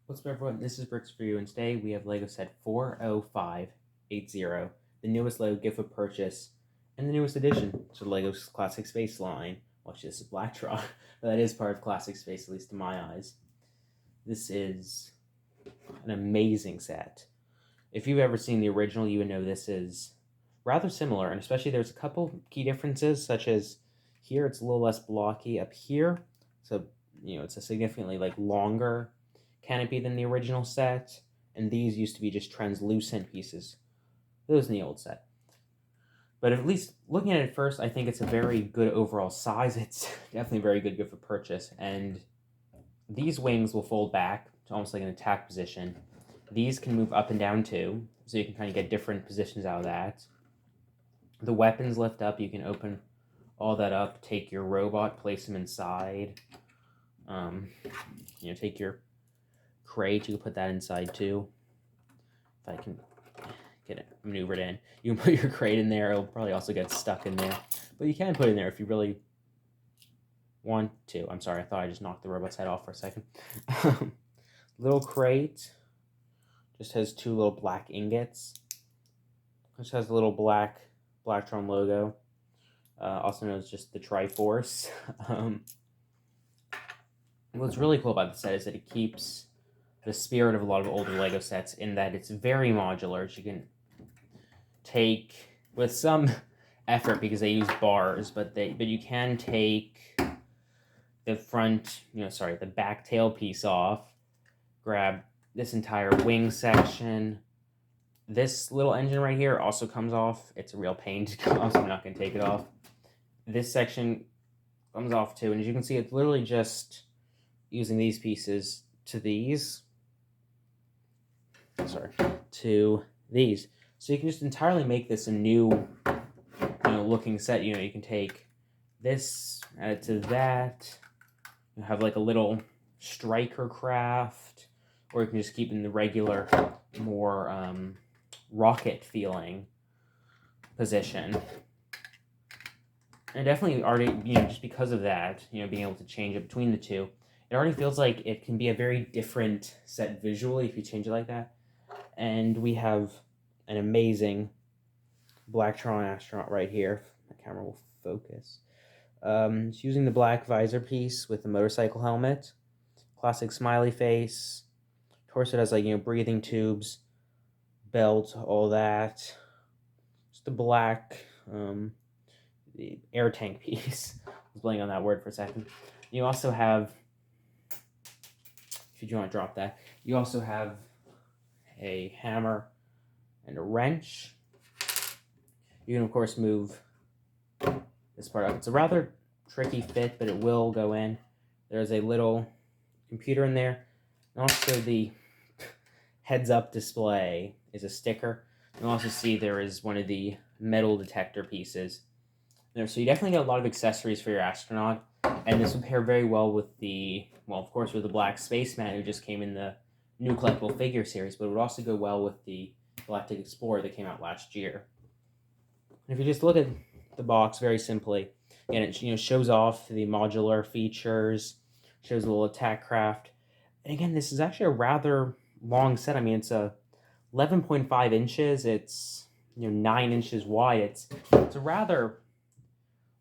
What's up, everyone? This is Bricks for you, and today we have Lego set 40580, the newest Lego gift of purchase, and the newest addition to Lego's Classic Space line. Well, this is BlackTron, but that is part of Classic Space, at least in my eyes. This is an amazing set. If you've ever seen the original, you would know this is rather similar, and especially there's a couple key differences, such as here it's a little less blocky. Up here, so it's a significantly longer canopy than the original set, and these used to be just translucent pieces. Those in the old set. But at least looking at it first, I think it's a very good overall size. It's definitely very good for purchase, and these wings will fold back to almost like an attack position. These can move up and down too, so you can kind of get different positions out of that. The weapons lift up. You can open all that up, take your robot, place them inside. Take your crate, you can put that inside too. If I can get it maneuvered in, you can put your crate in there. It'll probably also get stuck in there, but you can put it in there if you really want to. I'm sorry, I thought I just knocked the robot's head off for a second. Little crate just has two little black ingots. Which has a little black BlackTron logo, also known as just the Triforce. What's really cool about the set is that it keeps the spirit of a lot of older Lego sets in that it's very modular. You can take, with some effort because they use bars, but you can take the front, the back tail piece off, grab this entire wing section. This little engine right here also comes off. It's a real pain to come off, so I'm not going to take it off. This section comes off too, and as you can see, it's literally just using these pieces to these. To these. So you can just entirely make this a new, looking set. You can take this, add it to that. You have like a little striker craft, or you can just keep in the regular, more rocket feeling position. And definitely already, just because of that, being able to change it between the two, it already feels like it can be a very different set visually if you change it like that. And we have an amazing BlackTron astronaut right here. My camera will focus. It's using the black visor piece with the motorcycle helmet. Classic smiley face. Torso has breathing tubes, belt, all that. Just a black the air tank piece. I was blanking on that word for a second. You also have, if you want to drop that, you also have a hammer and a wrench. You can of course move this part up. It's a rather tricky fit, but it will go in. There's a little computer in there, and also the heads-up display is a sticker. You'll also see there is one of the metal detector pieces there, so you definitely get a lot of accessories for your astronaut, and this would pair very well with the, of course, with the black spaceman who just came in the new collectible figure series, but it would also go well with the Galactic Explorer that came out last year. And if you just look at the box very simply, again, it shows off the modular features, shows a little attack craft, and again, this is actually a rather long set. I mean, it's 11.5 inches. It's 9 inches wide. It's a rather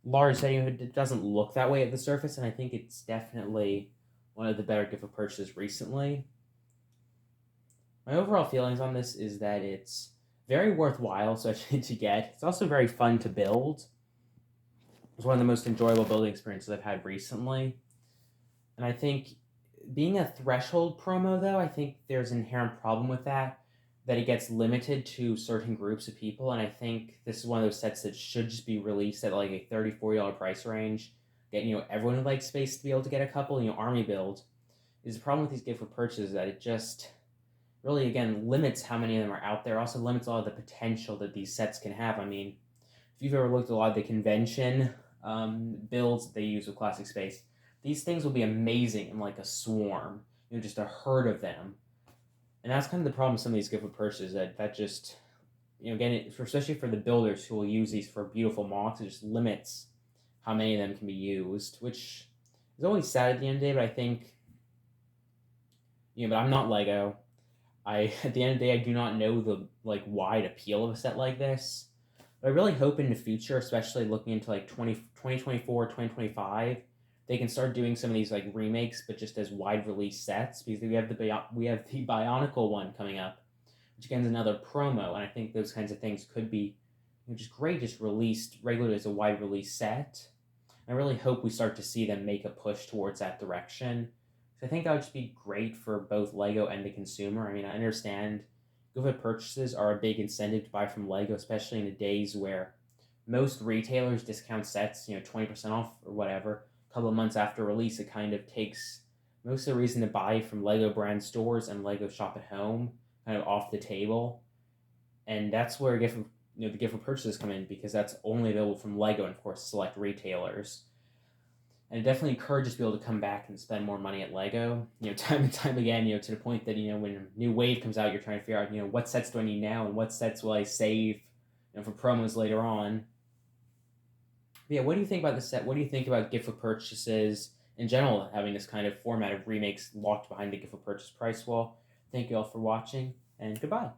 large set. It doesn't look that way at the surface, and I think it's definitely one of the better gift of purchases recently. My overall feelings on this is that it's very worthwhile, especially to get. It's also very fun to build. It's one of the most enjoyable building experiences I've had recently. And I think being a threshold promo, though, I think there's an inherent problem with that it gets limited to certain groups of people. And I think this is one of those sets that should just be released at like a $30, $40 price range. Get, everyone who likes space to be able to get a couple, army build. Is the problem with these gift for purchases that it just really, again, limits how many of them are out there. Also limits a lot of the potential that these sets can have. I mean, if you've ever looked at a lot of the convention builds that they use with Classic Space, these things will be amazing in like a swarm, just a herd of them. And that's kind of the problem with some of these gift with purchases, that just, again, especially for the builders who will use these for beautiful mocks, it just limits how many of them can be used, which is always sad at the end of the day, but I think But I'm not Lego. At the end of the day, I do not know the wide appeal of a set like this. But I really hope in the future, especially looking into 2024, 2025, they can start doing some of these remakes, but just as wide release sets, because we have the Bionicle one coming up, which again is another promo, and I think those kinds of things could be just great, just released regularly as a wide release set. I really hope we start to see them make a push towards that direction. I think that would just be great for both Lego and the consumer. I mean, I understand gift purchases are a big incentive to buy from Lego, especially in the days where most retailers discount sets, 20% off or whatever. A couple of months after release, it kind of takes most of the reason to buy from Lego brand stores and Lego Shop at Home kind of off the table. And that's where the gift purchases come in, because that's only available from Lego and of course select retailers. And it definitely encourages people to come back and spend more money at Lego, time and time again, to the point that, when a new wave comes out, you're trying to figure out, what sets do I need now and what sets will I save, for promos later on. But yeah, what do you think about this set? What do you think about gift purchases in general, having this kind of format of remakes locked behind the gift purchase price wall? Thank you all for watching, and goodbye.